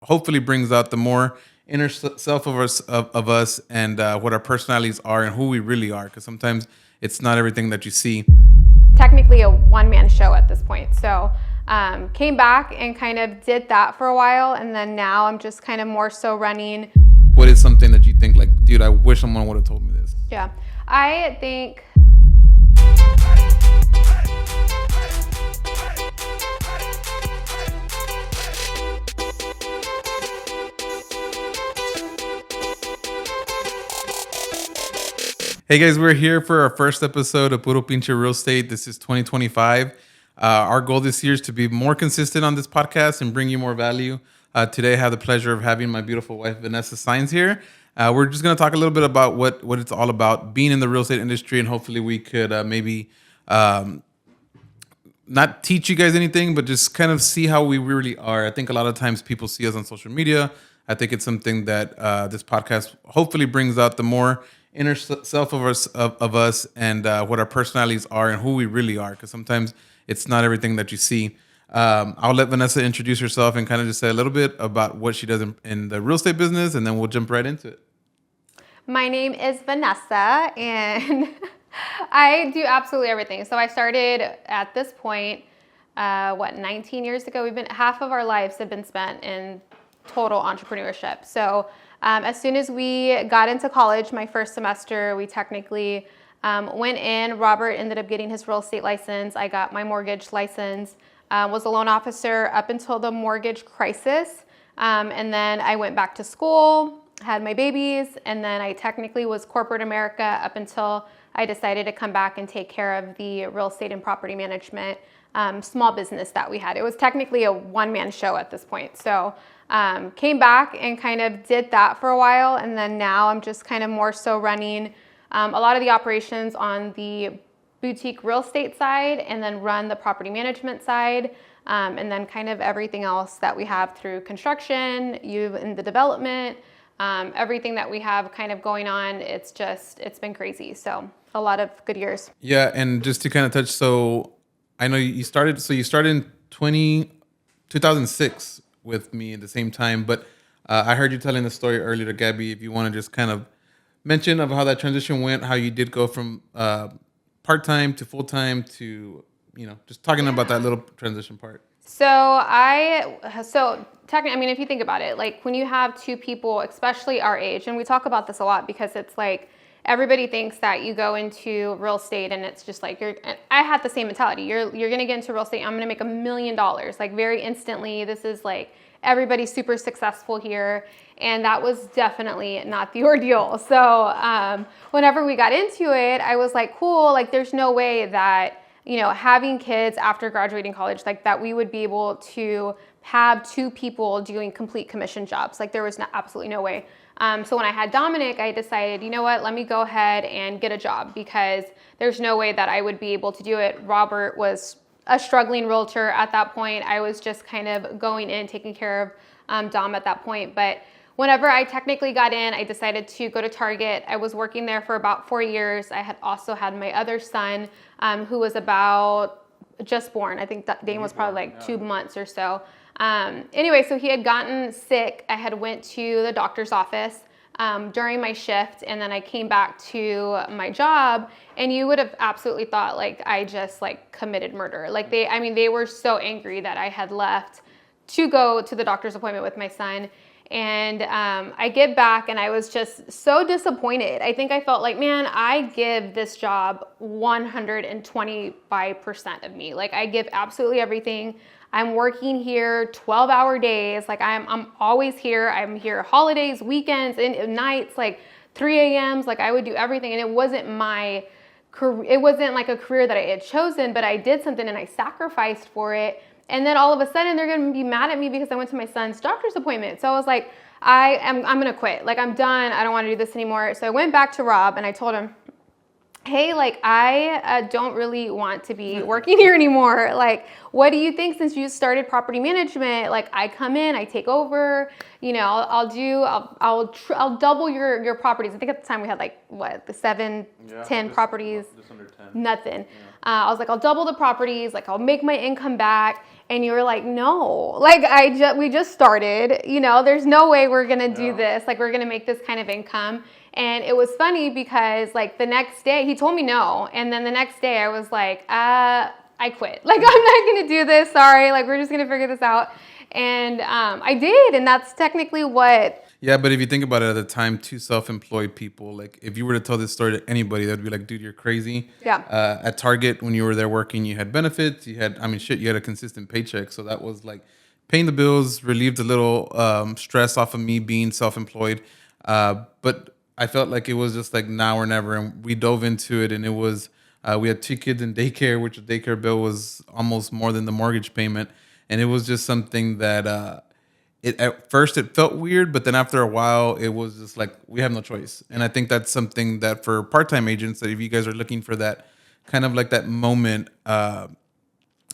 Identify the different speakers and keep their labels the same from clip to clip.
Speaker 1: hopefully brings out the more inner self of us and what our personalities are and who we really are. Because sometimes it's not everything that you see.
Speaker 2: Technically a one-man show at this point. So came back and kind of did that for a while. And then now I'm just kind of more so running.
Speaker 1: What is something that you think like, dude, I wish someone would have told me this?
Speaker 2: Yeah, I think
Speaker 1: Hey guys, we're here for our first episode of Puro Pinche Real Estate. This is 2025. Our goal this year is to be more consistent on this podcast and bring you more value. Today I have the pleasure of having my beautiful wife, Vanessa Signs here. We're just going to talk a little bit about what it's all about, being in the real estate industry, and hopefully we could maybe not teach you guys anything, but just kind of see how we really are. I think a lot of times people see us on social media. I think it's something that this podcast hopefully brings out the more inner self of us and what our personalities are and who we really are. Because sometimes it's not everything that you see. I'll let Vanessa introduce herself and kind of just say a little bit about what she does in the real estate business, and then we'll jump right into it.
Speaker 2: my name is Vanessa and I do absolutely everything. So I started at this point, 19 years ago. Half of our lives have been spent in total entrepreneurship. So as soon as we got into college, my first semester, we technically went in. Robert ended up getting his real estate license. I got my mortgage license, was a loan officer up until the mortgage crisis. And then I went back to school, had my babies, and then I technically was corporate America up until I decided to come back and take care of the real estate and property management small business that we had. It was technically a one-man show at this point. So came back and kind of did that for a while. And then now I'm just kind of more so running a lot of the operations on the boutique real estate side and then run the property management side. And then kind of everything else that we have through construction, in the development, everything that we have kind of going on. It's been crazy. So a lot of good years.
Speaker 1: Yeah, and just to kind of touch, so I know you started in 2006 with me at the same time, but I heard you telling the story earlier to Gabby. If you want to just kind of mention of how that transition went, how you did go from part-time to full-time to, just talking about that little transition part.
Speaker 2: So technically, I mean, if you think about it, like when you have two people, especially our age, and we talk about this a lot because it's like, everybody thinks that you go into real estate and it's just like I had the same mentality. You're going to get into real estate. I'm going to make $1 million like very instantly. This is like everybody's super successful here. And that was definitely not the ordeal. So whenever we got into it, I was like, cool, like there's no way that, having kids after graduating college, like that we would be able to have two people doing complete commission jobs. Like there was absolutely no way. So when I had Dominic, I decided, you know what, let me go ahead and get a job because there's no way that I would be able to do it. Robert was a struggling realtor at that point. I was just kind of going in, taking care of Dom at that point. But whenever I technically got in, I decided to go to Target. I was working there for about 4 years. I had also had my other son who was about just born. I think that Dane was probably like 2 months or so. Anyway, so he had gotten sick. I had went to the doctor's office during my shift, and then I came back to my job, and you would have absolutely thought like I just like committed murder. Like they were so angry that I had left to go to the doctor's appointment with my son. And I get back and I was just so disappointed. I think I felt like, man, I give this job 125% of me. Like I give absolutely everything. I'm working here 12-hour days. Like I'm always here. I'm here holidays, weekends, and nights, like 3 a.m.s. Like I would do everything. And it wasn't my career. It wasn't like a career that I had chosen, but I did something and I sacrificed for it. And then all of a sudden they're going to be mad at me because I went to my son's doctor's appointment. So I was like, I'm going to quit. Like I'm done. I don't want to do this anymore. So I went back to Rob and I told him, hey, like, I don't really want to be working here anymore. Like, what do you think since you started property management? Like, I come in, I take over, you know, I'll double your properties. I think at the time we had like, what, the 10 properties,
Speaker 1: just under 10.
Speaker 2: nothing. I was like, I'll double the properties, like, I'll make my income back. And you were like, no, like, we just started, you know, there's no way we're going to do this. Like, we're going to make this kind of income. And it was funny because like the next day he told me no. And then the next day I was like, I quit. Like, I'm not going to do this. Sorry. Like, we're just going to figure this out. And I did. And that's technically what.
Speaker 1: Yeah, but if you think about it at the time, two self-employed people, like if you were to tell this story to anybody, they'd be like, dude, you're crazy.
Speaker 2: Yeah.
Speaker 1: At Target, when you were there working, you had benefits, you had, I mean, shit, you had a consistent paycheck. So that was like paying the bills, relieved a little stress off of me being self-employed. But I felt like it was just like now or never. And we dove into it, and it was, we had 2 kids in daycare, which the daycare bill was almost more than the mortgage payment. And it was just something that, it at first it felt weird, but then after a while it was just like we have no choice. And I think that's something that for part-time agents, that if you guys are looking for that kind of like that moment,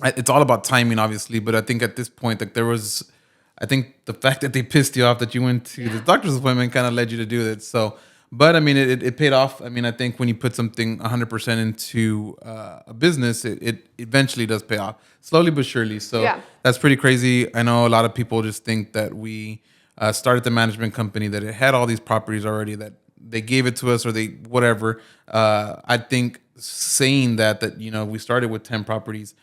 Speaker 1: it's all about timing, obviously. But I think at this point, like I think the fact that they pissed you off that you went to the doctor's appointment kind of led you to do it. So, but I mean, it paid off. I mean, I think when you put something 100% into a business, it eventually does pay off, slowly but surely. So that's pretty crazy. I know a lot of people just think that we started the management company, that it had all these properties already, that they gave it to us or they whatever. I think saying that you know we started with 10 properties,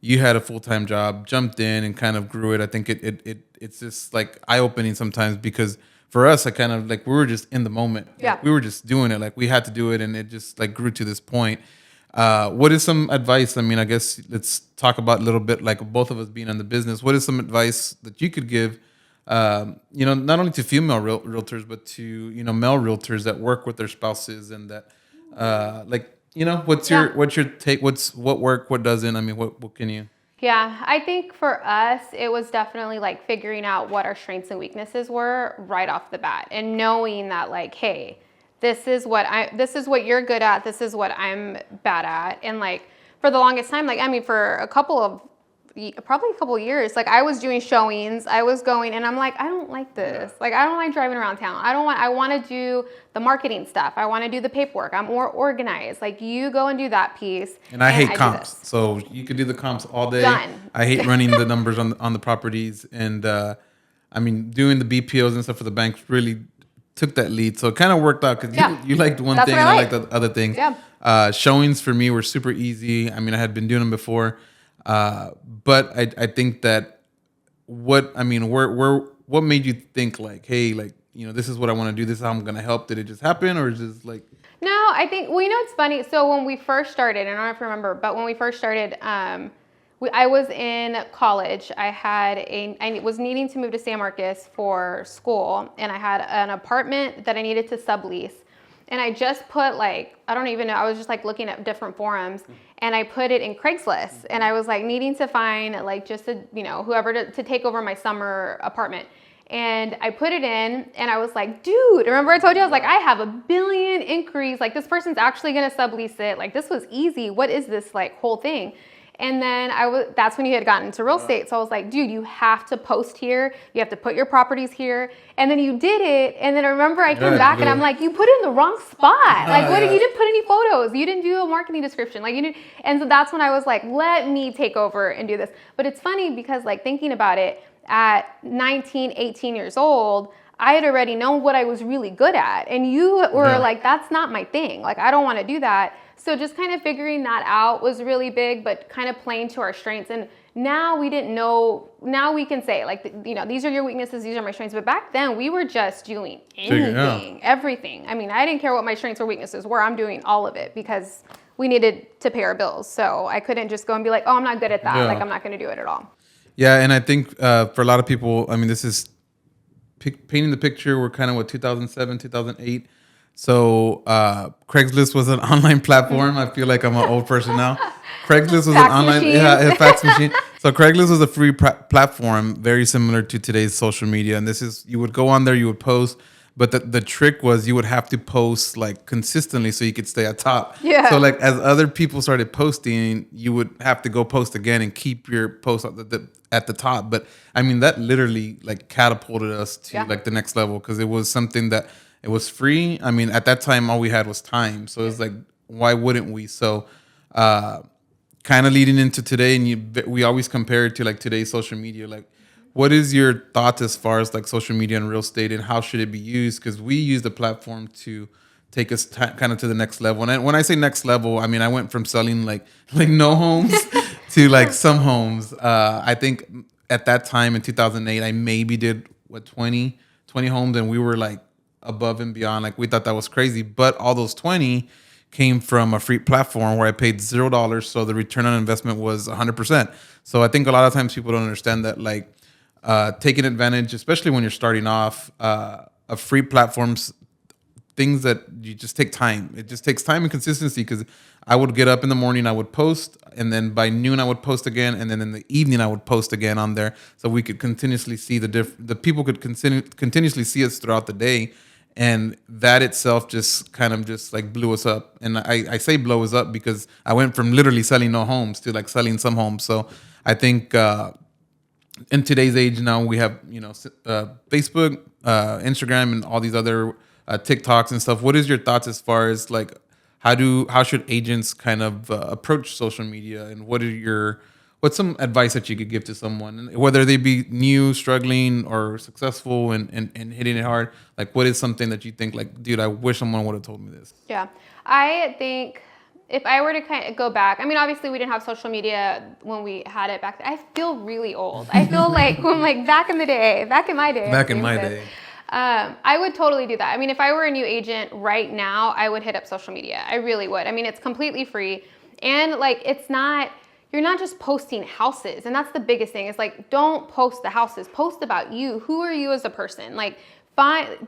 Speaker 1: you had a full-time job, jumped in and kind of grew it. I think it's just like eye-opening sometimes, because for us, I kind of like we were just in the moment.
Speaker 2: Yeah.
Speaker 1: Like, we were just doing it. Like we had to do it, and it just like grew to this point. What is some advice? I mean, I guess let's talk about a little bit, like both of us being in the business. What is some advice that you could give, you know, not only to female realtors, but to, you know, male realtors that work with their spouses, and that, like, you know, what's your take? What work? What doesn't? I mean, what can you?
Speaker 2: Yeah, I think for us, it was definitely like figuring out what our strengths and weaknesses were right off the bat, and knowing that like, hey, this is what you're good at. This is what I'm bad at. And like for the longest time, like, I mean, for probably a couple of years, like I was doing showings, I was going, and I'm like, I don't like this. Like, I don't like driving around town. I want to do the marketing stuff. I want to do the paperwork. I'm more organized. Like, you go and do that piece.
Speaker 1: And I hate comps. So you could do the comps all day.
Speaker 2: Done.
Speaker 1: I hate running the numbers on the properties. And I mean, doing the BPOs and stuff for the banks really took that lead. So it kind of worked out, because you liked one thing and I liked the other thing.
Speaker 2: Yeah.
Speaker 1: Showings for me were super easy. I mean, I had been doing them before. But I think that what made you think like, hey, like, you know, this is what I want to do. This is how I'm going to help. Did it just happen, or is this like?
Speaker 2: No, I think, well, you know, it's funny. So when we first started, and I don't know if you remember, but when we first started, I was in college. I was needing to move to San Marcos for school, and I had an apartment that I needed to sublease. And I just put like, I don't even know, I was just like looking at different forums, and I put it in Craigslist, and I was like needing to find like just a, you know, whoever to take over my summer apartment. And I put it in, and I was like, dude, remember I told you, I was like, I have 1 billion inquiries. Like, this person's actually going to sublease it. Like, this was easy. What is this like whole thing? And then that's when you had gotten into real estate. So I was like, dude, you have to post here. You have to put your properties here. And then you did it. And then I remember I came back and I'm like, you put it in the wrong spot. Like, you didn't put any photos. You didn't do a marketing description. Like, you didn't. And so that's when I was like, let me take over and do this. But it's funny because, like, thinking about it, at 19, 18 years old, I had already known what I was really good at. And you were like, that's not my thing. Like, I don't want to do that. So just kind of figuring that out was really big, but kind of playing to our strengths. And now we didn't know, now we can say, like, you know, these are your weaknesses, these are my strengths. But back then we were just doing anything, everything. I mean, I didn't care what my strengths or weaknesses were. I'm doing all of it because we needed to pay our bills. So I couldn't just go and be like, oh, I'm not good at that. Like, I'm not going to do it at all.
Speaker 1: Yeah. And I think for a lot of people, I mean, this is painting the picture. We're kind of 2007, 2008. So Craigslist was an online platform. I feel like I'm an old person now. Craigslist was an online fax machine. So Craigslist was a free platform, very similar to today's social media. And this is, you would go on there, you would post. but the trick was you would have to post like consistently so you could stay at top.
Speaker 2: Yeah.
Speaker 1: So like as other people started posting, you would have to go post again and keep your post at the top. But I mean, that literally like catapulted us to like the next level, because it was something that it was free. I mean, at that time, all we had was time. So it's like, why wouldn't we? So kind of leading into today, and we always compare it to like today's social media. Like, what is your thoughts as far as like social media and real estate, and how should it be used? Because we use the platform to take us kind of to the next level. And when I say next level, I mean I went from selling like no homes to like some homes. I think at that time in 2008, I maybe did what 20 homes, and we were like above and beyond. Like we thought that was crazy, but all those 20 came from a free platform where I paid $0, so the return on investment was 100%. So I think a lot of times people don't understand that, like taking advantage, especially when you're starting off, of free platforms, things that you just take time. It just takes time and consistency, because I would get up in the morning, I would post, and then by noon I would post again, and then in the evening I would post again on there, so we could continuously see the people could continuously see us throughout the day. And that itself just kind of just like blew us up. And I say blow us up because I went from literally selling no homes to like selling some homes. So I think in today's age now, we have, Facebook, Instagram, and all these other TikToks and stuff. What is your thoughts as far as like how should agents kind of approach social media, and what's some advice that you could give to someone, whether they be new, struggling, or successful and hitting it hard? Like, what is something that you think like, dude, I wish someone would have told me this?
Speaker 2: Yeah. I think if I were to kind of go back, I mean, obviously we didn't have social media when we had it back then. I feel really old. I feel like when like back in my day. I would totally do that. I mean, if I were a new agent right now, I would hit up social media. I really would. I mean, it's completely free. And like, you're not just posting houses. And that's the biggest thing. It's like, don't post the houses, post about you. Who are you as a person? Like,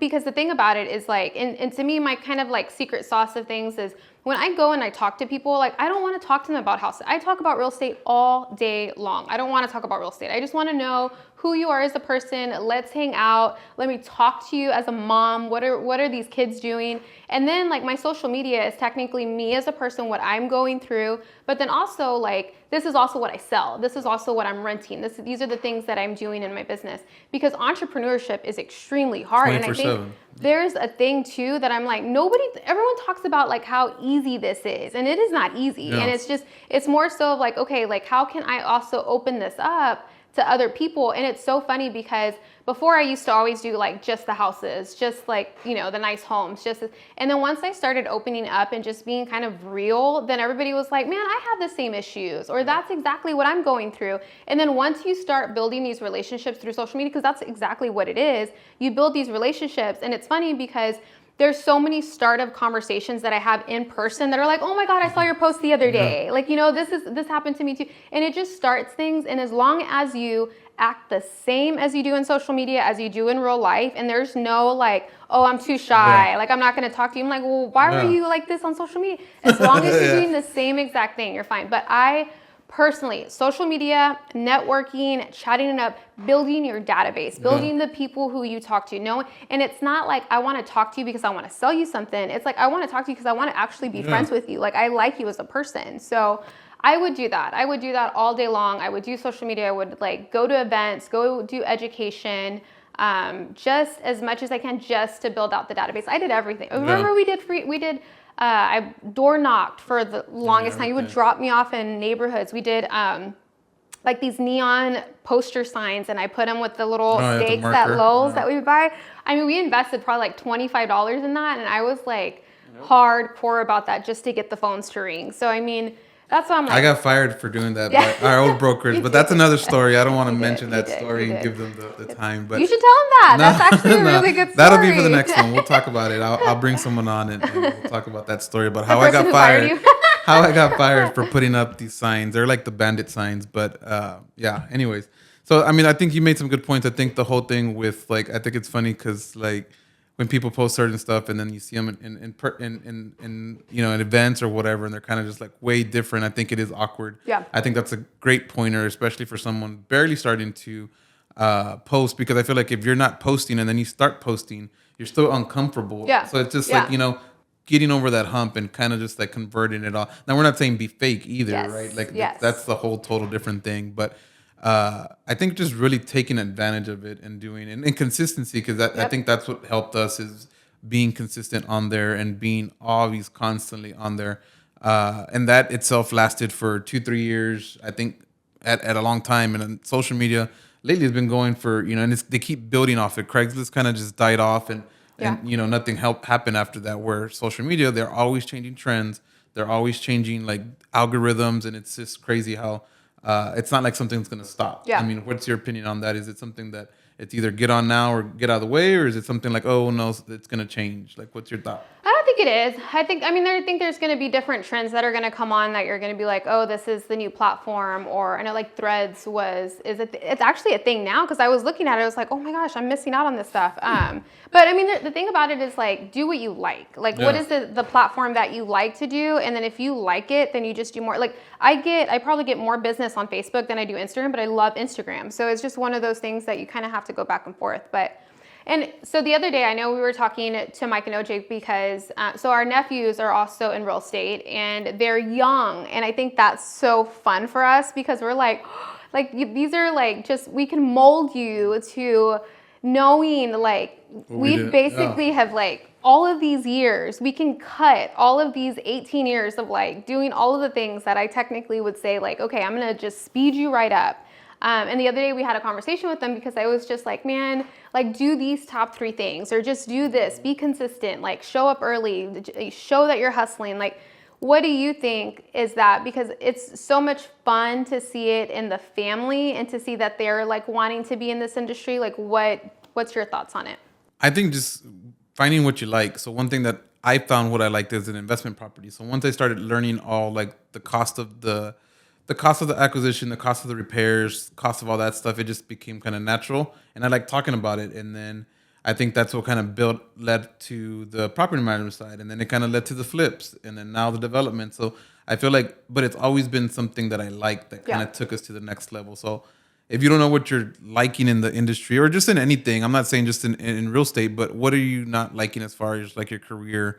Speaker 2: because the thing about it is like, and to me, my kind of like secret sauce of things is when I go and I talk to people, like I don't want to talk to them about houses. I talk about real estate all day long. I don't want to talk about real estate. I just want to know who you are as a person. Let's hang out. Let me talk to you as a mom. What are these kids doing? And then like my social media is technically me as a person, what I'm going through, but then also like this is also what I sell. This is also what I'm renting. These are the things that I'm doing in my business, because entrepreneurship is extremely hard. And I think there's a thing too that I'm like, everyone talks about like how easy this is, and it is not easy. Yeah. And it's more so of like, okay, like how can I also open this up to other people? And it's so funny because before I used to always do like just the houses, just like, the nice homes, and then once I started opening up and just being kind of real, then everybody was like, man, I have the same issues, or that's exactly what I'm going through. And then once you start building these relationships through social media, because that's exactly what it is, you build these relationships. And it's funny because there's so many startup conversations that I have in person that are like, oh my God, I saw your post the other day. Yeah. Like, this happened to me too. And it just starts things. And as long as you act the same as you do in social media, as you do in real life, and there's no like, oh, I'm too shy. Yeah. Like, I'm not going to talk to you. I'm like, well, why were you like this on social media? As long as you're doing the same exact thing, you're fine. But personally, social media, networking, chatting it up, building your database, building the people who you talk to. And it's not like I want to talk to you because I want to sell you something. It's like I want to talk to you because I want to actually be friends with you. Like I like you as a person. So I would do that. I would do that all day long. I would do social media. I would like go to events, go do education, just as much as I can, just to build out the database. I did everything. Remember I door knocked for the longest time. You would drop me off in neighborhoods. We did like these neon poster signs, and I put them with the little stakes at Lowe's that we would buy. I mean, we invested probably like $25 in that, and I was like hardcore about that just to get the phones to ring. So I mean, that's why I'm like,
Speaker 1: I got fired for doing that by our old brokerage, but that's another story. I don't want to mention that story and give them the time. But
Speaker 2: you should tell them that. That's actually a really good story.
Speaker 1: That'll be for the next one. We'll talk about it. I'll bring someone on and we'll talk about that story about how I got fired. How I got fired for putting up these signs. They're like the bandit signs, but yeah. Anyways, so I mean, I think you made some good points. I think the whole thing with like, I think it's funny because like, when people post certain stuff and then you see them in events or whatever, and they're kind of just like way different, I think it is awkward.
Speaker 2: Yeah.
Speaker 1: I think that's a great pointer, especially for someone barely starting to post, because I feel like if you're not posting and then you start posting, you're still uncomfortable.
Speaker 2: Yeah.
Speaker 1: So it's just
Speaker 2: Yeah.
Speaker 1: like, getting over that hump and kind of just like converting it all. Now we're not saying be fake either,
Speaker 2: Yes.
Speaker 1: right? Like
Speaker 2: Yes.
Speaker 1: that's the whole total different thing. But I think just really taking advantage of it and doing it, and consistency, because I think that's what helped us, is being consistent on there and being always constantly on there. And that itself lasted for 2-3 years, I think, at a long time. And on social media lately has been going for, and they keep building off it. Craigslist kind of just died off, and nothing happened after that. Where social media, they're always changing trends, they're always changing like algorithms, and it's just crazy how it's not like something's going to stop.
Speaker 2: Yeah.
Speaker 1: I mean, what's your opinion on that? Is it something that it's either get on now or get out of the way, or is it something like, oh no, it's going to change? Like, what's your thought?
Speaker 2: I don't think it is. I think there's going to be different trends that are going to come on that you're going to be like, oh, this is the new platform. Or I know like Threads it's actually a thing now, because I was looking at it, I was like, oh my gosh, I'm missing out on this stuff. But I mean, the thing about it is like, do what you like. Like, what is the platform that you like to do? And then if you like it, then you just do more. Like I probably get more business on Facebook than I do Instagram, but I love Instagram. So it's just one of those things that you kind of have to go back and forth. And so the other day, I know we were talking to Mike and OJ because, so our nephews are also in real estate and they're young. And I think that's so fun for us because we're like these are like, just, we can mold you to knowing like, we basically have like all of these years, we can cut all of these 18 years of like doing all of the things that I technically would say like, okay, I'm going to just speed you right up. And the other day we had a conversation with them because I was just like, man, like do these top 3 things, or just do this, be consistent, like show up early, show that you're hustling. Like, what do you think is that? Because it's so much fun to see it in the family and to see that they're like wanting to be in this industry. Like what's your thoughts on it?
Speaker 1: I think just finding what you like. So one thing that I found what I liked is an investment property. So once I started learning all like the cost of the acquisition, the cost of the repairs, cost of all that stuff, it just became kind of natural. And I like talking about it. And then I think that's what kind of led to the property management side. And then it kind of led to the flips, and then now the development. So I feel like, but it's always been something that I liked that kind of took us to the next level. So if you don't know what you're liking in the industry, or just in anything, I'm not saying just in real estate, but what are you not liking as far as like your career,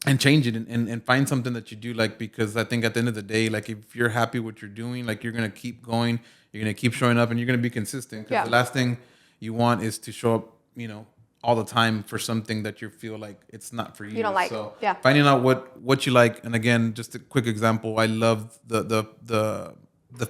Speaker 1: and change it and find something that you do like, because I think at the end of the day, like if you're happy with what you're doing, like you're going to keep going, you're going to keep showing up, and you're going to be consistent, because the last thing you want is to show up, all the time for something that you feel like it's not for you.
Speaker 2: You don't like.
Speaker 1: So finding out what you like. And again, just a quick example, I love the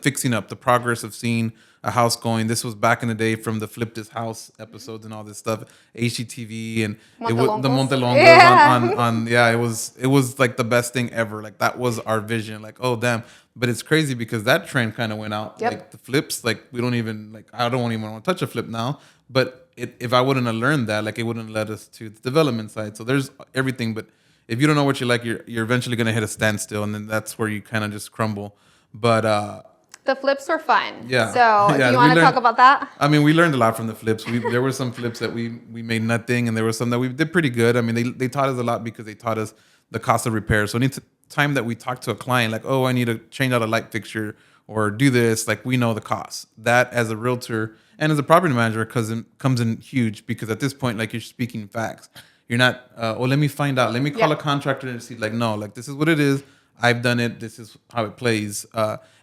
Speaker 1: fixing up, the progress of seeing a house going. This was back in the day from the Flip This House episodes and all this stuff, HGTV, and it was the Montelongos on it was like the best thing ever. Like that was our vision. Like, oh damn. But it's crazy because that trend kind of went out. Like the flips, like we don't even like, I don't even want to touch a flip now. But if I wouldn't have learned that, like it wouldn't have led us to the development side. So there's everything. But if you don't know what you like, you're eventually gonna hit a standstill, and then that's where you kind of just crumble. But
Speaker 2: the flips were fun.
Speaker 1: Yeah.
Speaker 2: So do you want to talk about that?
Speaker 1: I mean, we learned a lot from the flips. There were some flips that we made nothing, and there were some that we did pretty good. I mean, they taught us a lot because they taught us the cost of repair. So any time that we talk to a client, like, oh, I need to change out a light fixture or do this, like we know the cost. That as a realtor and as a property manager comes in huge, because at this point, like you're speaking facts. You're not, let me find out. Let me call a contractor and see. Like, no, like this is what it is. I've done it. This is how it plays.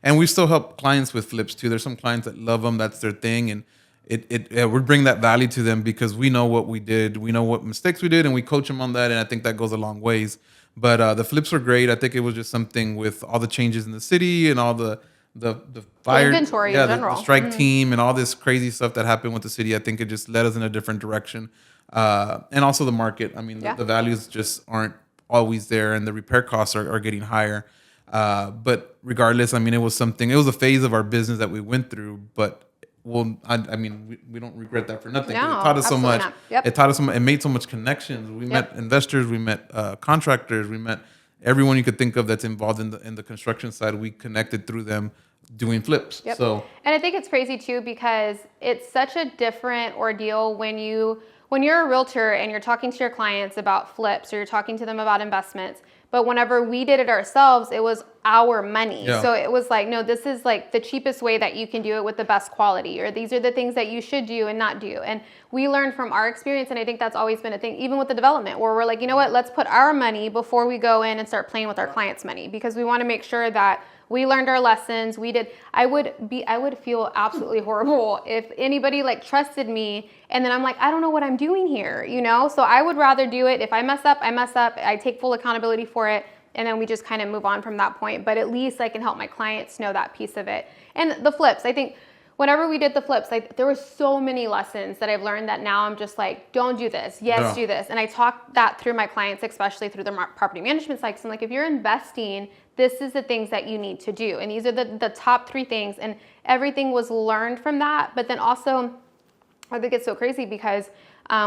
Speaker 1: And we still help clients with flips too. There's some clients that love them. That's their thing. And we bring that value to them because we know what we did. We know what mistakes we did, and we coach them on that. And I think that goes a long ways. But the flips were great. I think it was just something with all the changes in the city and all the fire,
Speaker 2: inventory in general.
Speaker 1: The strike team and all this crazy stuff that happened with the city. I think it just led us in a different direction. And also the market. I mean, the values just aren't always there, and the repair costs are getting higher. But regardless, I mean, it was a phase of our business that we went through, but I mean, we don't regret that for nothing.
Speaker 2: No,
Speaker 1: it taught us so much.
Speaker 2: Yep.
Speaker 1: It taught us so much. It made so much connections. We met investors, we met contractors, we met everyone you could think of that's involved in the construction side. We connected through them doing flips.
Speaker 2: Yep.
Speaker 1: So,
Speaker 2: and I think it's crazy too, because it's such a different ordeal when you're a realtor and you're talking to your clients about flips, or you're talking to them about investments, But whenever we did it ourselves, it was our money.
Speaker 1: Yeah.
Speaker 2: So it was like, no, this is like the cheapest way that you can do it with the best quality, or these are the things that you should do and not do. And we learned from our experience, and I think that's always been a thing, even with the development, where we're like, you know what, let's put our money before we go in and start playing with our clients' money, because we want to make sure that we learned our lessons. I would feel absolutely horrible if anybody like trusted me and then I'm like, I don't know what I'm doing here, you know? So I would rather do it. If I mess up, I mess up. I take full accountability for it. And then we just kind of move on from that point. But at least I can help my clients know that piece of it. And the flips, I think whenever we did the flips, like there were so many lessons that I've learned that now I'm just like, don't do this. Yes, do this. And I talk that through my clients, especially through the property management cycles. I'm like, if you're investing, this is the things that you need to do. And these are the top 3 things. And everything was learned from that. But then also, I think it's so crazy because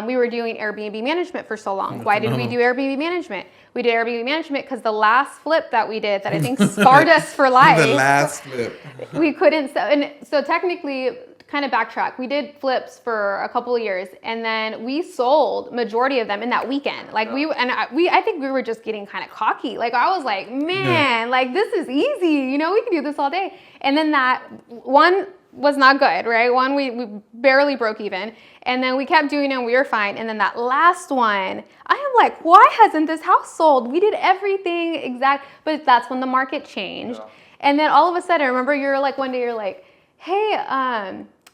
Speaker 2: we were doing Airbnb management for so long. Why did we do Airbnb management? We did Airbnb management because the last flip that we did that I think scarred us for life.
Speaker 1: The last flip.
Speaker 2: We couldn't sell. And so technically, kind of backtrack, we did flips for a couple of years, and then we sold majority of them in that weekend. Like I think we were just getting kind of cocky. Like I was like, man, like this is easy. You know, we can do this all day. And then that one was not good, right? One, we barely broke even. And then we kept doing it and we were fine. And then that last one, I am like, why hasn't this house sold? We did everything exact, but that's when the market changed. Yeah. And then all of a sudden, I remember you're like, one day you're like, hey,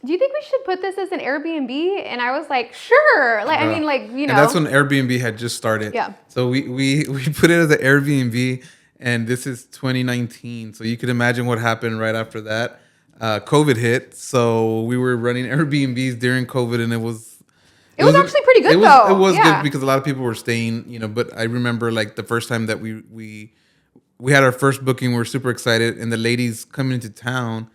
Speaker 2: do you think we should put this as an Airbnb? And I was like, sure. Like, I mean, like, you know.
Speaker 1: And that's when Airbnb had just started.
Speaker 2: Yeah.
Speaker 1: So we put it as an Airbnb, and this is 2019. So you could imagine what happened right after that. COVID hit, so we were running Airbnbs during COVID, and it was
Speaker 2: actually pretty good though.
Speaker 1: It was good because a lot of people were staying, you know. But I remember like the first time that we had our first booking, we were super excited, and the ladies coming into town,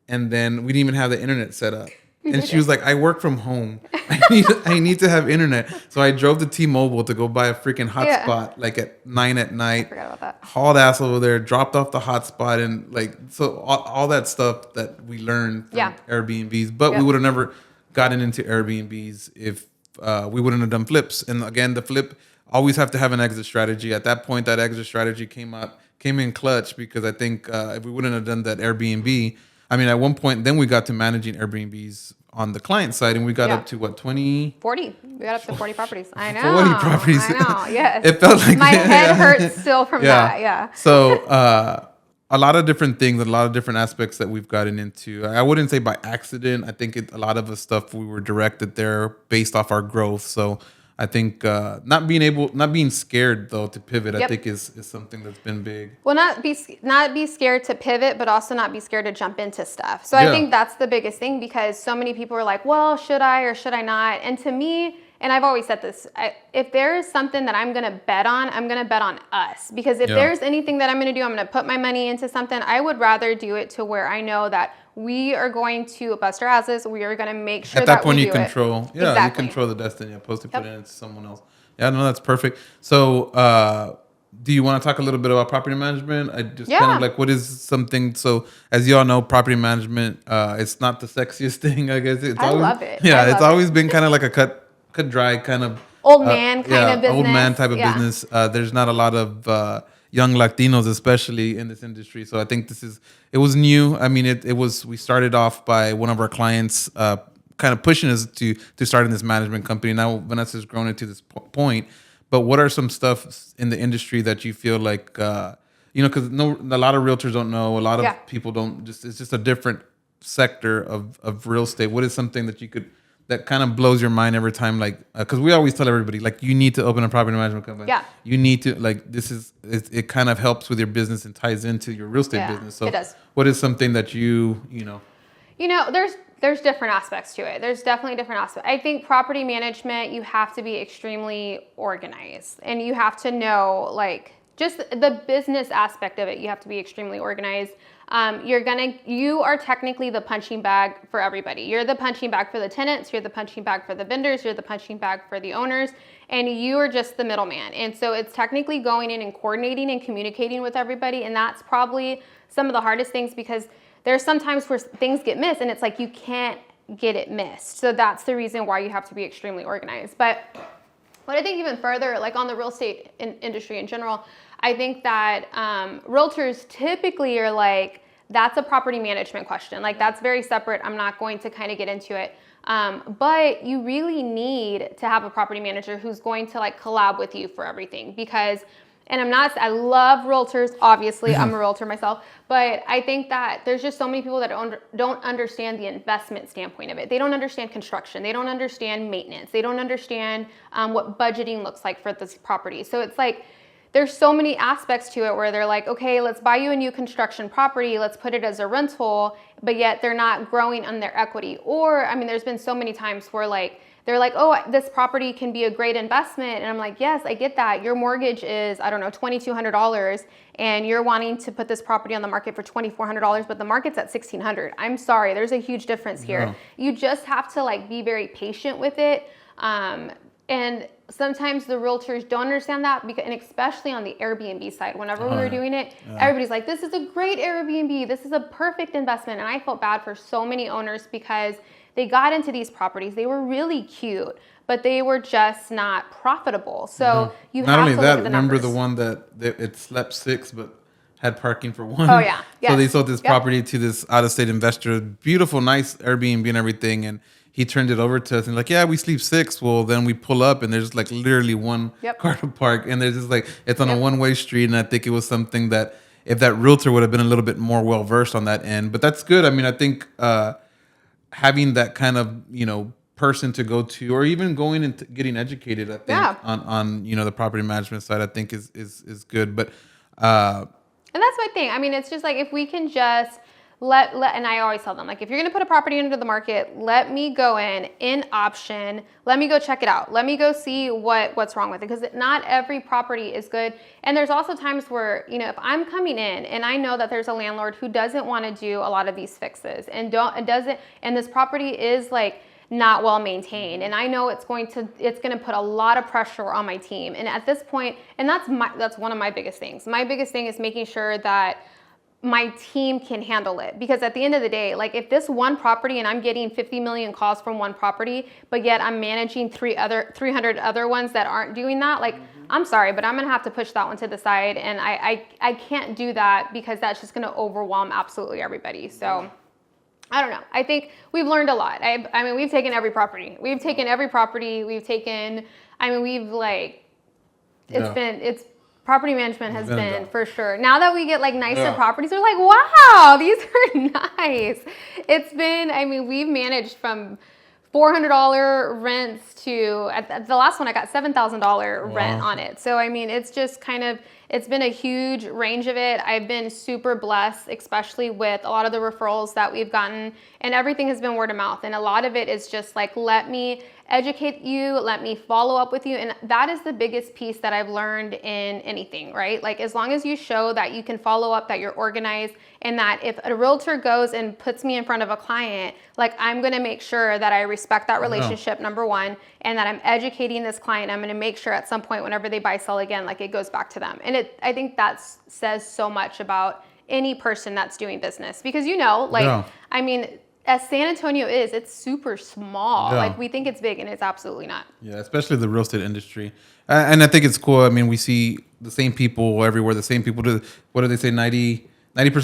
Speaker 1: and then we didn't even have the internet set up. And she was like, I work from home. I need to have internet. So I drove to T-Mobile to go buy a freaking hotspot like at 9 at night.
Speaker 2: I forgot about that. Hauled
Speaker 1: ass over there, dropped off the hotspot, and like, so all that stuff that we learned from Airbnbs. But we would have never gotten into Airbnbs if we wouldn't have done flips. And again, the flip, always have to have an exit strategy. At that point, that exit strategy came in clutch, because I think if we wouldn't have done that Airbnb, I mean, at one point, then we got to managing Airbnbs on the client side, and we got up to what, 20?
Speaker 2: 40. We got up to 40 properties. I know.
Speaker 1: 40 properties.
Speaker 2: I know, yes.
Speaker 1: It felt like
Speaker 2: my head hurts still from that, yeah.
Speaker 1: So a lot of different things, a lot of different aspects that we've gotten into. I wouldn't say by accident. I think a lot of the stuff we were directed there based off our growth. So I think not being scared though to pivot, I think is something that's been big.
Speaker 2: Well, not be scared to pivot, but also not be scared to jump into stuff. So I think that's the biggest thing, because so many people are like, well, should I or should I not? And to me, and I've always said this, if there is something that I'm going to bet on, I'm going to bet on us. Because if there's anything that I'm going to do, I'm going to put my money into something. I would rather do it to where I know that we are going to bust our asses. We are going to make sure
Speaker 1: at that
Speaker 2: that
Speaker 1: point
Speaker 2: we
Speaker 1: you
Speaker 2: do
Speaker 1: control.
Speaker 2: It.
Speaker 1: Yeah,
Speaker 2: exactly.
Speaker 1: you control the destiny. Opposed to putting it into someone else. Yeah, no, that's perfect. So, do you want to talk a little bit about property management? I just kind of like, what is something? So, as you all know, property management, it's not the sexiest thing, I guess. I
Speaker 2: love it.
Speaker 1: Yeah, it's always been kind of like a cut dry kind of
Speaker 2: old man kind of business.
Speaker 1: Old man type of business. There's not a lot of young Latinos, especially in this industry. So I think it was new. I mean, we started off by one of our clients kind of pushing us to starting this management company. Now Vanessa's grown into this point. But what are some stuff in the industry that you feel like, because a lot of realtors don't know, a lot of people don't, it's just a different sector of real estate. What is something that kind of blows your mind every time, like, because we always tell everybody, like, you need to open a property management company. Yeah. You need to, like, it kind of helps with your business and ties into your real estate business. So
Speaker 2: it does.
Speaker 1: What is something that you know?
Speaker 2: There's different aspects to it. There's definitely different aspects. I think property management, you have to be extremely organized, and you have to know, like, just the business aspect of it. You have to be extremely organized. You are technically the punching bag for everybody. You're the punching bag for the tenants, you're the punching bag for the vendors, you're the punching bag for the owners, and you are just the middleman. And so it's technically going in and coordinating and communicating with everybody, and that's probably some of the hardest things, because there's some times where things get missed and it's like you can't get it missed. So that's the reason why you have to be extremely organized. But I think even further, like on the real estate industry in general, I think that realtors typically are like, that's a property management question. Like that's very separate. I'm not going to kind of get into it. But you really need to have a property manager who's going to like collab with you for everything because, and I love realtors, obviously, I'm a realtor myself, but I think that there's just so many people that don't understand the investment standpoint of it. They don't understand construction. They don't understand maintenance. They don't understand what budgeting looks like for this property. So it's like, there's so many aspects to it where they're like, okay, let's buy you a new construction property, let's put it as a rental, but yet they're not growing on their equity. Or, I mean, there's been so many times where like, they're like, oh, this property can be a great investment. And I'm like, yes, I get that. Your mortgage is, I don't know, $2,200 and you're wanting to put this property on the market for $2,400, but the market's at $1,600. I'm sorry, there's a huge difference here.
Speaker 1: Yeah.
Speaker 2: You just have to like be very patient with it. And sometimes the realtors don't understand that, because, and especially on the Airbnb side, whenever we were doing it, everybody's like, this is a great Airbnb. This is a perfect investment. And I felt bad for so many owners because they got into these properties. They were really cute, but they were just not profitable. So you
Speaker 1: not
Speaker 2: have
Speaker 1: only
Speaker 2: to
Speaker 1: that,
Speaker 2: look at the
Speaker 1: remember
Speaker 2: numbers.
Speaker 1: the one that it slept 6, but had parking for 1.
Speaker 2: Oh, yeah.
Speaker 1: So
Speaker 2: Yes.
Speaker 1: they sold this
Speaker 2: Yep.
Speaker 1: property to this out-of-state investor, beautiful, nice Airbnb and everything. And he turned it over to us and like, yeah, we sleep 6. Well, then we pull up and there's like literally one car to park. And there's just like, it's on a one-way street. And I think it was something that if that realtor would have been a little bit more well-versed on that end, but that's good. I mean, I think having that kind of, person to go to, or even going and getting educated, I think on the property management side, I think is good. But,
Speaker 2: and that's my thing. I mean, it's just like, if we can just let, and I always tell them, like, if you're going to put a property into the market, let me go in option, let me go check it out. Let me go see what's wrong with it. Because not every property is good. And there's also times where, if I'm coming in and I know that there's a landlord who doesn't want to do a lot of these fixes and this property is like not well maintained, and I know it's going to put a lot of pressure on my team. And at this point, and that's one of my biggest things. My biggest thing is making sure that my team can handle it, because at the end of the day, like, if this one property and I'm getting 50 million calls from one property, but yet I'm managing 300 other ones that aren't doing that, like, I'm sorry, but I'm gonna have to push that one to the side, and I can't do that, because that's just gonna overwhelm absolutely everybody. So I don't know. I think we've learned a lot. I mean, we've taken every property. We've property management has been for sure. Now that we get like nicer properties, we're like, wow, these are nice. We've managed from $400 rents to, at the last one I got $7,000 rent on it. So I mean, it's just kind of, it's been a huge range of it. I've been super blessed, especially with a lot of the referrals that we've gotten, and everything has been word of mouth. And a lot of it is just like, let me educate you, let me follow up with you. And that is the biggest piece that I've learned in anything, right? Like, as long as you show that you can follow up, that you're organized, and that if a realtor goes and puts me in front of a client, like, I'm going to make sure that I respect that relationship, number one, and that I'm educating this client. I'm going to make sure at some point, whenever they buy, sell again, like, it goes back to them. And I think that says so much about any person that's doing business, because, I mean, as San Antonio is, it's super small.
Speaker 1: Yeah.
Speaker 2: Like, we think it's big, and it's absolutely not.
Speaker 1: Yeah, especially the real estate industry. And I think it's cool. I mean, we see the same people everywhere. The same people do. What do they say? 90%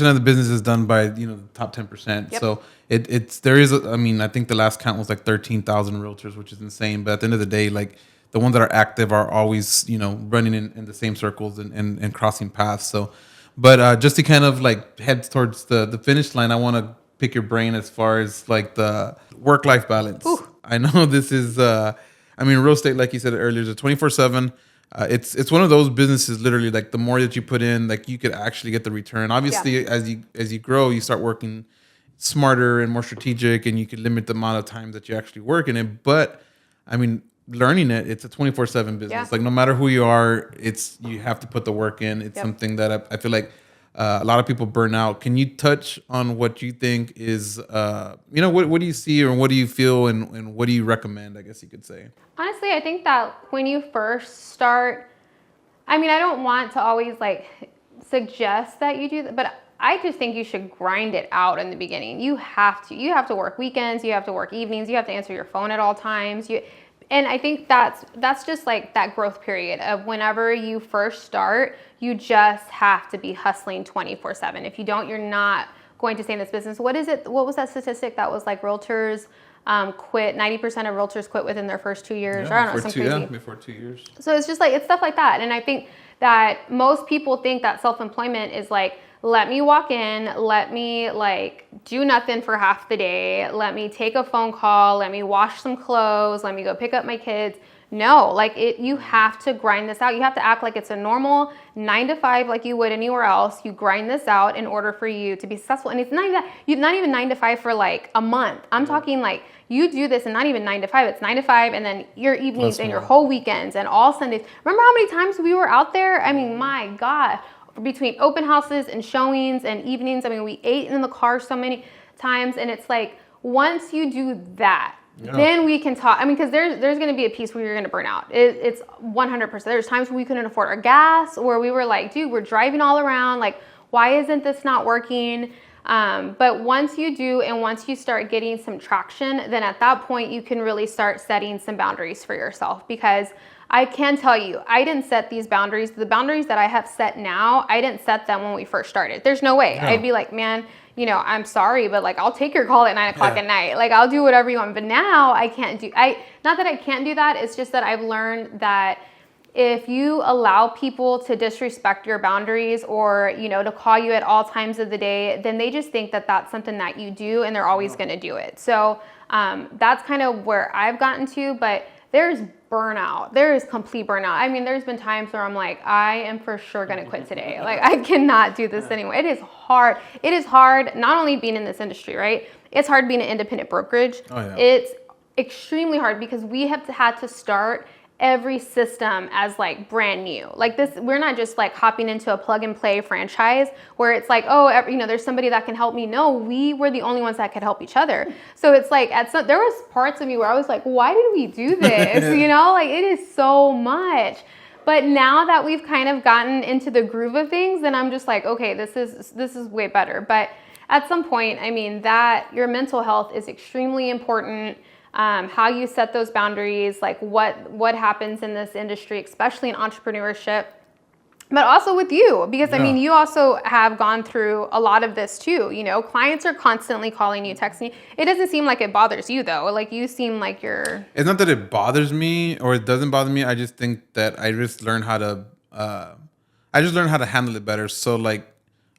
Speaker 1: of the business is done by, the top 10%.
Speaker 2: Yep.
Speaker 1: So I think the last count was like 13,000 realtors, which is insane. But at the end of the day, like, the ones that are active are always, running in the same circles and crossing paths. So, but just to kind of like head towards the finish line, I want to pick your brain as far as like the work-life balance.
Speaker 2: Ooh.
Speaker 1: I know this is, real estate, like you said earlier, is a 24/7. It's one of those businesses, literally, like, the more that you put in, like, you could actually get the return. Obviously, as you grow, you start working smarter and more strategic, and you can limit the amount of time that you actually work in it. But I mean, learning it's a 24/7 business.
Speaker 2: Yeah.
Speaker 1: Like, no matter who you are, you have to put the work in. It's something that I feel like a lot of people burn out. Can you touch on what you think is, what do you see, or what do you feel, and what do you recommend, I guess you could say?
Speaker 2: Honestly, I think that when you first start, I don't want to always like suggest that you do that, but I just think you should grind it out in the beginning. You have to work weekends, you have to work evenings, you have to answer your phone at all times. And I think that's just like that growth period of whenever you first start, you just have to be hustling 24/7. If you don't, you're not going to stay in this business. What is it? What was that statistic that was like realtors quit? 90% of realtors quit within their first 2 years.
Speaker 1: Yeah,
Speaker 2: I don't know, some crazy.
Speaker 1: before 2 years.
Speaker 2: So it's just like, it's stuff like that. And I think that most people think that self-employment is like, let me walk in, let me like do nothing for half the day, let me take a phone call, let me wash some clothes, let me go pick up my kids. No, like you have to grind this out. You have to act like it's a normal 9 to 5 like you would anywhere else. You grind this out in order for you to be successful. And it's not even that, not even 9 to 5 for like a month. I'm talking like you do this and not even 9 to 5. It's 9 to 5 and then your evenings and your whole weekends and all Sundays. Remember how many times we were out there? I mean, my God, between open houses and showings and evenings. I mean, we ate in the car so many times. And it's like, once you do that, then we can talk. I mean, because there's going to be a piece where you're going to burn out. It's 100%. There's times we couldn't afford our gas, where we were like, dude, we're driving all around. Like, why isn't this not working? But once you do, and once you start getting some traction, then at that point you can really start setting some boundaries for yourself. Because I can tell you, I didn't set these boundaries. The boundaries that I have set now, I didn't set them when we first started. There's no way. I'd be like, man, you know, I'm sorry, but like, I'll take your call at 9 o'clock at night. Like, I'll do whatever you want. But now I can't do, not that I can't do that. It's just that I've learned that if you allow people to disrespect your boundaries, or, you know, to call you at all times of the day, then they just think that that's something that you do, and they're always going to do it. So that's kind of where I've gotten to. But there's burnout. There is complete burnout. I mean, there's been times where I'm like, I am for sure going to quit today. Like, I cannot do this anymore. It is hard. It is hard not only being in this industry, right? It's hard being an independent brokerage. It's extremely hard because we have had to start every system as like brand new. Like this, we're not just like hopping into a plug and play franchise where it's like, oh, you know, there's somebody that can help me. No, we were the only ones that could help each other. So it's like there was parts of me where I was like, why did we do this? You know, like it is so much. But now that we've kind of gotten into the groove of things, then I'm just like, okay, this is way better. But at some point, I mean, that your mental health is extremely important. How you set those boundaries, like what happens in this industry, especially in entrepreneurship, but also with you, because I mean, you also have gone through a lot of this too. You know, clients are constantly calling you, texting you. It doesn't seem like it bothers you though. Like you seem like you're.
Speaker 1: It's not that it bothers me or it doesn't bother me. I just think that I just learned how to. I just learned how to handle it better. So like,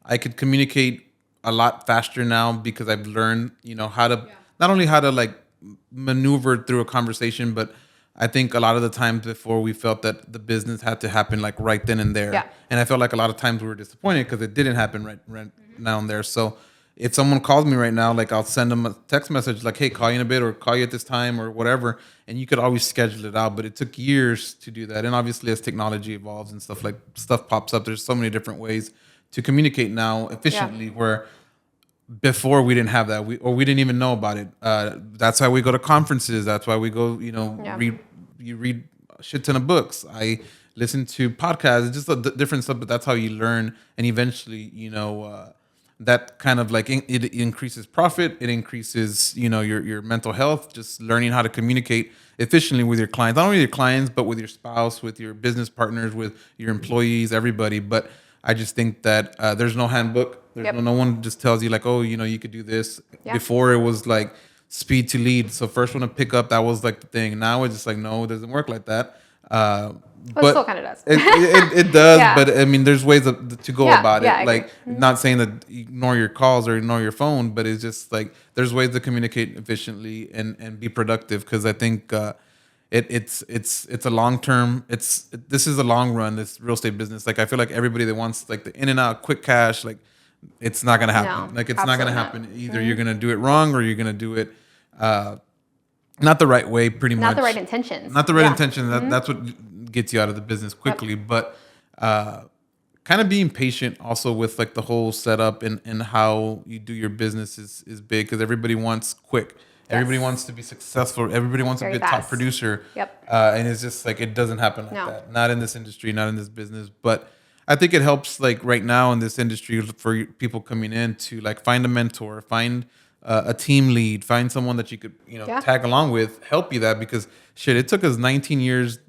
Speaker 1: I could communicate a lot faster now because I've learned, you know, how to not only how to like maneuver through a conversation, but I think a lot of the times before we felt that the business had to happen like right then and there. And I felt like a lot of times we were disappointed because it didn't happen right now and there. So if someone calls me right now, like I'll send them a text message like, hey, call you in a bit or call you at this time or whatever. And you could always schedule it out, but it took years to do that. And obviously as technology evolves and stuff pops up, there's so many different ways to communicate now efficiently where before we didn't have that, we didn't even know about it. That's why we go to conferences. That's why we go, you know, read a shit ton of books. I listen to podcasts, just a different stuff, but that's how you learn. And eventually, you know, that kind of like it increases profit. It increases, you know, your mental health, just learning how to communicate efficiently with your clients, not only your clients, but with your spouse, with your business partners, with your employees, everybody. But I just think that there's no handbook. There's no one just tells you like, oh, you know, you could do this. Before it was like speed to lead. So first one to pick up, that was like the thing. Now it's just like, no, it doesn't work like that.
Speaker 2: But it still kind of does.
Speaker 1: It does, but I mean, there's ways to go about it. Like,
Speaker 2: agree.
Speaker 1: not saying that ignore your calls or ignore your phone, but it's just like there's ways to communicate efficiently and be productive. Because I think it's a long term. This is a long run. This real estate business. Like I feel like everybody that wants like the in and out quick cash, like it's not gonna happen.
Speaker 2: No,
Speaker 1: like it's not gonna happen. Either you're gonna do it wrong or you're gonna do it. Not the right way, pretty much.
Speaker 2: Not the right intentions.
Speaker 1: Not the right intentions. That's what gets you out of the business quickly. But kind of being patient also with like the whole setup and how you do your business is big because everybody wants quick. Everybody wants to be successful. Everybody wants to be a top producer. And it's just like it doesn't happen like that. Not in this industry, not in this business. But I think it helps like right now in this industry for people coming in to like find a mentor, find a team lead, find someone that you could,
Speaker 2: Yeah.
Speaker 1: tag along with, help you that because shit, it took us 19 years.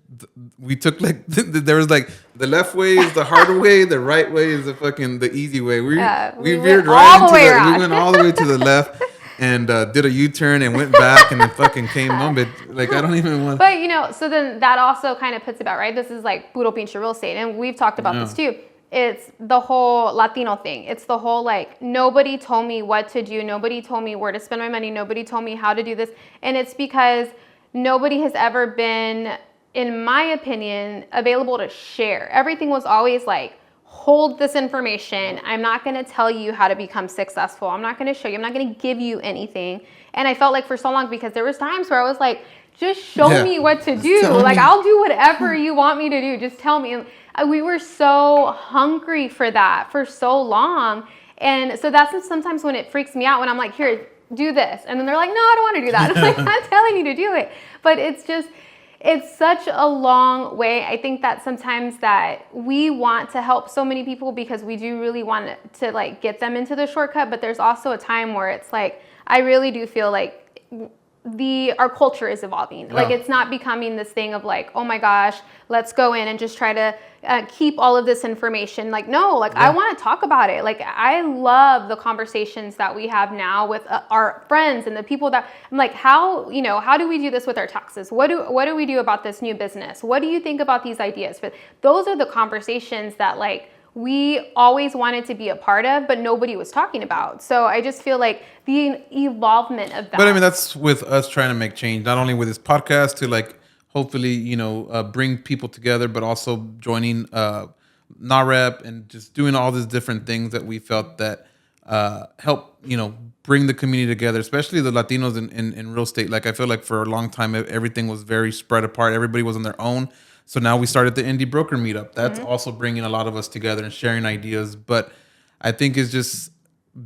Speaker 1: We took like there was like the left way is the harder way, the right way is the easy way. We
Speaker 2: We
Speaker 1: veered
Speaker 2: went
Speaker 1: right
Speaker 2: all
Speaker 1: into
Speaker 2: the way
Speaker 1: we
Speaker 2: around.
Speaker 1: went all the way to the left and did a U-turn and went back and then fucking came home. But like I don't even want.
Speaker 2: But so then that also kind of puts about, right? This is like puro pinche real estate, and we've talked about this too. It's the whole Latino thing. It's the whole like nobody told me what to do. Nobody told me where to spend my money. Nobody told me how to do this. And it's because nobody has ever been, in my opinion, available to share. Everything was always like, hold this information. I'm not going to tell you how to become successful. I'm not going to show you. I'm not going to give you anything. And I felt like for so long, because there was times where I was like, just show me what to do. Like, I'll do whatever you want me to do. Just tell me. And we were so hungry for that for so long. And so that's sometimes when it freaks me out, when I'm like, here, do this. And then they're like, no, I don't want to do that. I'm like, I'm telling you to do it. But it's such a long way. I think that sometimes that we want to help so many people because we do really want to like get them into the shortcut. But there's also a time where it's like, I really do feel like our culture is evolving. Like it's not becoming this thing of like, oh my gosh, let's go in and just try to keep all of this information. Like, no, like I want to talk about it. Like I love the conversations that we have now with our friends and the people that I'm like, how do we do this with our taxes? What do we do about this new business? What do you think about these ideas? But those are the conversations that like we always wanted to be a part of, but nobody was talking about. So I just feel like the evolvement of that.
Speaker 1: But I mean, that's with us trying to make change, not only with this podcast to like hopefully, bring people together, but also joining NAREP and just doing all these different things that we felt that help, bring the community together, especially the Latinos in real estate. Like I feel like for a long time, everything was very spread apart. Everybody was on their own. So now we started the Indie Broker Meetup. That's also bringing a lot of us together and sharing ideas. But I think it's just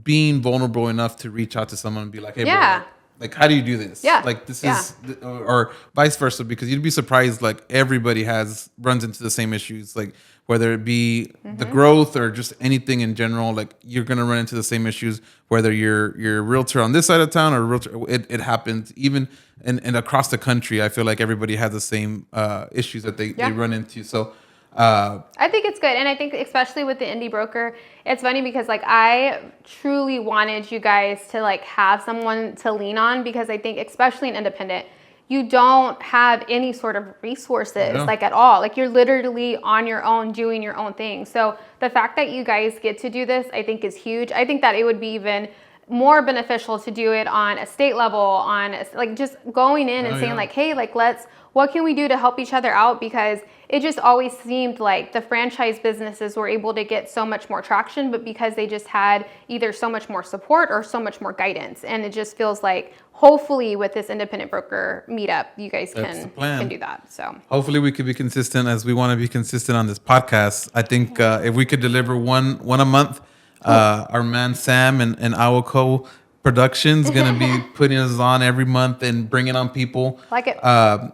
Speaker 1: being vulnerable enough to reach out to someone and be like, hey, bro, like, how do you do this?
Speaker 2: Yeah.
Speaker 1: Like, this is, or vice versa, because you'd be surprised, like, everybody runs into the same issues. Like, whether it be the growth or just anything in general, like, you're going to run into the same issues, whether you're a realtor on this side of town or a realtor, it happens. Even and across the country, I feel like everybody has the same issues that they run into. So,
Speaker 2: I think it's good. And I think especially with the indie broker, it's funny because like I truly wanted you guys to like have someone to lean on, because I think especially in independent, you don't have any sort of resources like at all. Like you're literally on your own doing your own thing. So the fact that you guys get to do this, I think is huge. I think that it would be even more beneficial to do it on a state level, on like just going in and saying like, hey, like what can we do to help each other out? Because it just always seemed like the franchise businesses were able to get so much more traction, but because they just had either so much more support or so much more guidance. And it just feels like hopefully with this independent broker meetup, you guys can do that. So
Speaker 1: hopefully we could be consistent as we want to be consistent on this podcast. I think if we could deliver one a month, our man Sam and Awako Productions going to be putting us on every month and bringing on people.
Speaker 2: Like it.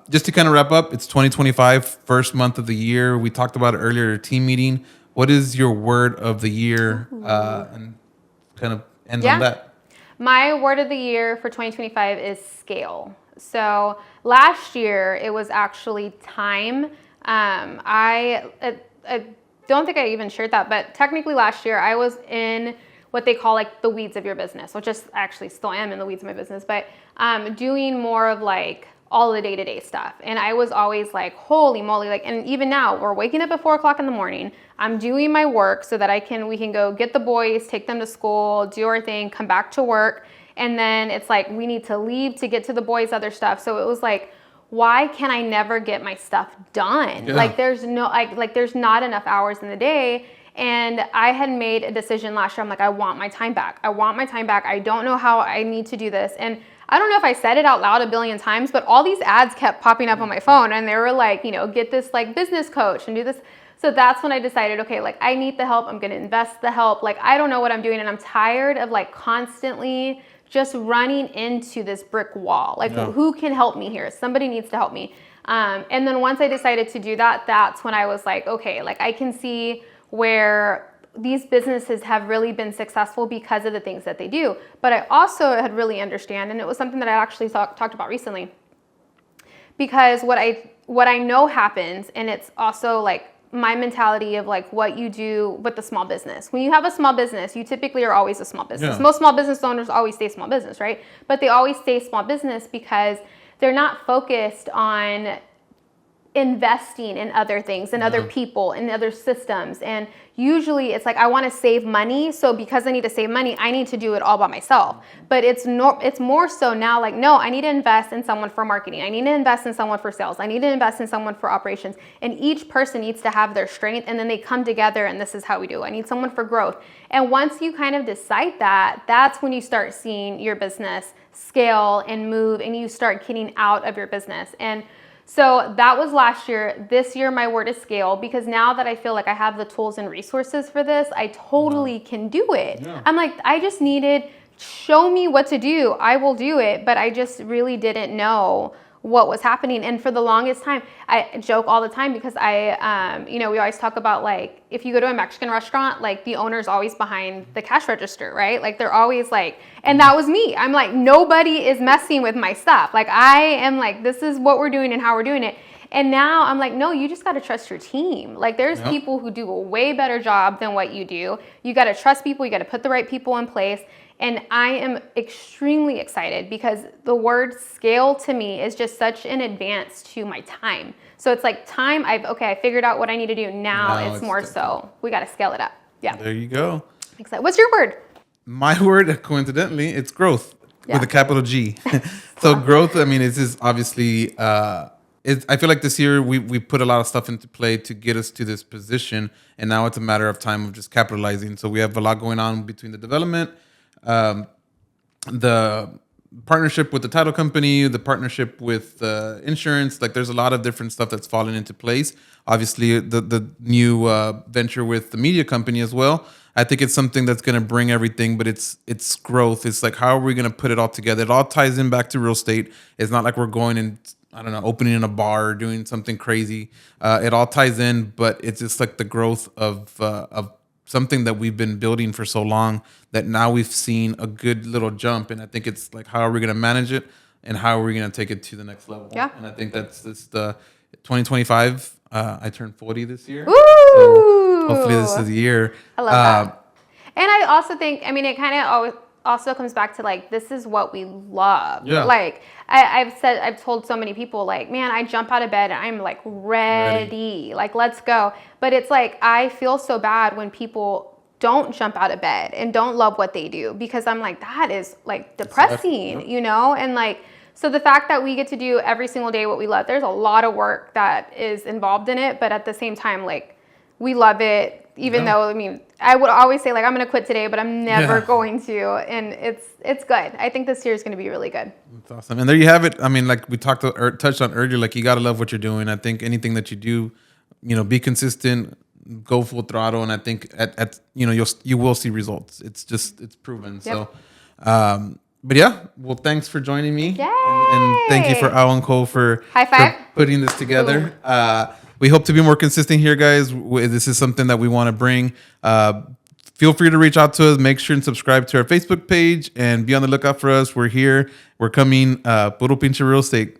Speaker 1: Just to kind of wrap up, it's 2025, first month of the year. We talked about it earlier at a team meeting. What is your word of the year? And kind of end on that.
Speaker 2: My word of the year for 2025 is scale. So last year it was actually time. I don't think I even shared that, but technically last year I was in what they call like the weeds of your business, which is actually still am in the weeds of my business, but doing more of like all the day-to-day stuff. And I was always like, holy moly, like, and even now we're waking up at 4:00 in the morning. I'm doing my work so that we can go get the boys, take them to school, do our thing, come back to work. And then it's like, we need to leave to get to the boys' other stuff. So it was like, why can I never get my stuff done? Yeah. Like there's there's not enough hours in the day. And I had made a decision last year. I'm like, I want my time back. I want my time back. I don't know how I need to do this. And I don't know if I said it out loud a billion times, but all these ads kept popping up on my phone and they were like, get this like business coach and do this. So that's when I decided, okay, like I need the help. I'm going to invest the help. Like, I don't know what I'm doing. And I'm tired of like constantly just running into this brick wall. Like who can help me here? Somebody needs to help me. And then once I decided to do that, that's when I was like, okay, like I can see where these businesses have really been successful because of the things that they do. But I also had really understand, and it was something that I actually talked about recently, because what I know happens, and it's also like my mentality of like what you do with the small business. When you have a small business, you typically are always a small business.
Speaker 1: Yeah.
Speaker 2: Most small business owners always stay small business, right? But they always stay small business because they're not focused on investing in other things and other people and other systems. And usually it's like, I want to save money. So because I need to save money, I need to do it all by myself. But it's more so now like, no, I need to invest in someone for marketing. I need to invest in someone for sales. I need to invest in someone for operations. And each person needs to have their strength, and then they come together, and this is how we do it. I need someone for growth. And once you kind of decide that, that's when you start seeing your business scale and move, and you start getting out of your business. And so that was last year. This year, my word is scale, because now that I feel like I have the tools and resources for this, I totally can do it. Yeah. I'm like, I just needed, show me what to do. I will do it. But I just really didn't know what was happening. And for the longest time, I joke all the time because we always talk about like, if you go to a Mexican restaurant, like the owner's always behind the cash register, right? Like they're always like, and that was me. I'm like, nobody is messing with my stuff. Like I am like, this is what we're doing and how we're doing it. And now I'm like, no, you just got to trust your team. Like there's people who do a way better job than what you do. You got to trust people. You got to put the right people in place. And I am extremely excited because the word scale to me is just such an advance to my time. So it's like time, I figured out what I need to do. Now it's more so we got to scale it up. Yeah.
Speaker 1: There you go.
Speaker 2: Excited. What's your word?
Speaker 1: My word, coincidentally, it's growth with a capital G. So growth, I mean, it's just obviously, I feel like this year we put a lot of stuff into play to get us to this position. And now it's a matter of time of just capitalizing. So we have a lot going on between the development, the partnership with the title company, the partnership with insurance. Like there's a lot of different stuff that's fallen into place. Obviously, the new venture with the media company as well. I think it's something that's going to bring everything, but it's growth. It's like, how are we going to put it all together? It all ties in back to real estate. It's not like we're going and, I don't know, opening in a bar or doing something crazy. It all ties in, but it's just like the growth of something that we've been building for so long that now we've seen a good little jump. And I think it's like, how are we going to manage it and how are we going to take it to the next level?
Speaker 2: Yeah.
Speaker 1: And I think that's the 2025. I turned 40 this year.
Speaker 2: Ooh.
Speaker 1: So hopefully this is the year.
Speaker 2: I love that. And I also think, I mean, it kind of always also comes back to like, this is what we love.
Speaker 1: Yeah.
Speaker 2: Like I've told so many people like, man, I jump out of bed and I'm like ready. Like, let's go. But it's like, I feel so bad when people don't jump out of bed and don't love what they do, because I'm like, that is like depressing, you know? And like, so the fact that we get to do every single day what we love, there's a lot of work that is involved in it. But at the same time, like, we love it. Even though, I mean, I would always say like, I'm going to quit today, but I'm never going to. And it's good. I think this year is going to be really good.
Speaker 1: That's awesome. And there you have it. I mean, like we touched on earlier, like you got to love what you're doing. I think anything that you do, be consistent, go full throttle. And I think you will see results. It's proven. Yep. So, but yeah, well, thanks for joining me.
Speaker 2: Yay!
Speaker 1: And thank you for Al and Co for
Speaker 2: high five,
Speaker 1: for putting this together. We hope to be more consistent here, guys. This is something that we want to bring. Feel free to reach out to us. Make sure and subscribe to our Facebook page and be on the lookout for us. We're here. We're coming. Puro Pinche Real Estate.